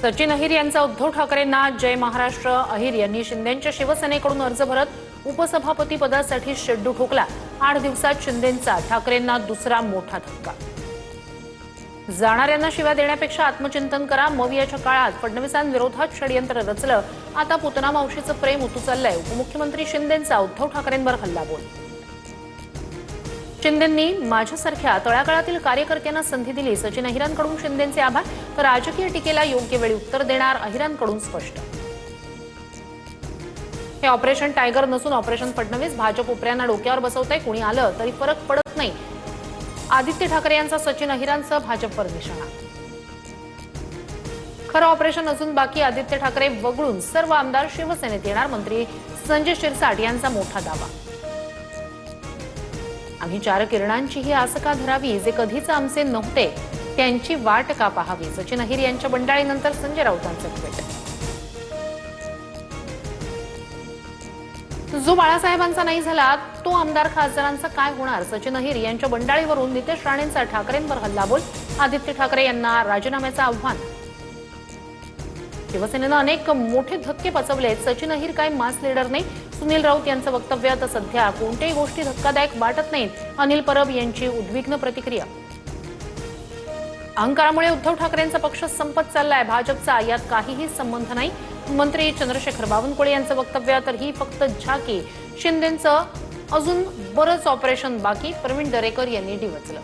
सचिन अहिर यांचा उद्धव ठाकरेंना जय महाराष्ट्र. अहिर यांनी शिंदेंच्या शिवसेनेकडून अर्ज भरत उपसभापती पदासाठी शेड्यू ठोकला. 8 दिवसात शिंदेंचा ठाकरेंना दुसरा मोठा धक्का. जाणाऱ्यांना शिव्या देण्यापेक्षा आत्मचिंतन करा. मवियाच्या काळात फडणवीसांविरोधात षडयंत्र रचलं. आता पुतना मावशीचं प्रेम उतू चाललंय. उपमुख्यमंत्री शिंदेंचा उद्धव ठाकरेंवर हल्लाबोल. शिंदेंनी माझ्यासारख्या तळागाळातील कार्यकर्त्यांना संधी दिली. सचिन अहिरांकडून शिंदेंचे आभार. तर राजकीय टीकेला योग्य वेळी उत्तर देणार, अहिरांकडून स्पष्ट. हे ऑपरेशन टायगर नसून ऑपरेशन फडणवीस. भाजप उपऱ्यांना डोक्यावर बसवतंय. कोणी आलं तरी फरक पडत नाही. आदित्य ठाकरे यांचा सचिन अहिरांचं भाजपवर निशाणा. खरं ऑपरेशन अजून बाकी. आदित्य ठाकरे वगळून सर्व आमदार शिवसेनेत येणार. मंत्री संजय शिरसाट यांचा मोठा दावा. आम्ही 4 किरणांचीही आस का धरावी. जे कधीच आमचे नव्हते त्यांची वाट का पाहावी. सचिन अहिर यांच्या बंडाळीनंतर संजय राऊतांचं ट्विट. जो बाळासाहेबांचा नाही झाला तो आमदार खासदारांचा काय होणार. सचिन अहिर यांच्या बंडाळीवरून नितेश राणेंचा ठाकरेंवर हल्लाबोल. आदित्य ठाकरे यांना राजीनाम्याचं आव्हान. शिवसेनेनं अनेक मोठे धक्के पचवले. सचिन अहिर काय मास लीडर नाही. सुनील राऊत यांचं वक्तव्य. तर सध्या कोणत्याही गोष्टी धक्कादायक वाटत नाहीत. अनिल परब यांची उद्विग्न प्रतिक्रिया. अहंकारामुळे उद्धव ठाकरेंचा पक्ष संपत चाललाय. भाजपचा यात काहीही संबंध नाही. मंत्री चंद्रशेखर बावनकुळे यांचं वक्तव्य. तर ही फक्त झाकी. शिंदेंचं अजून बरंच ऑपरेशन बाकी. प्रवीण दरेकर यांनी डिवचलं.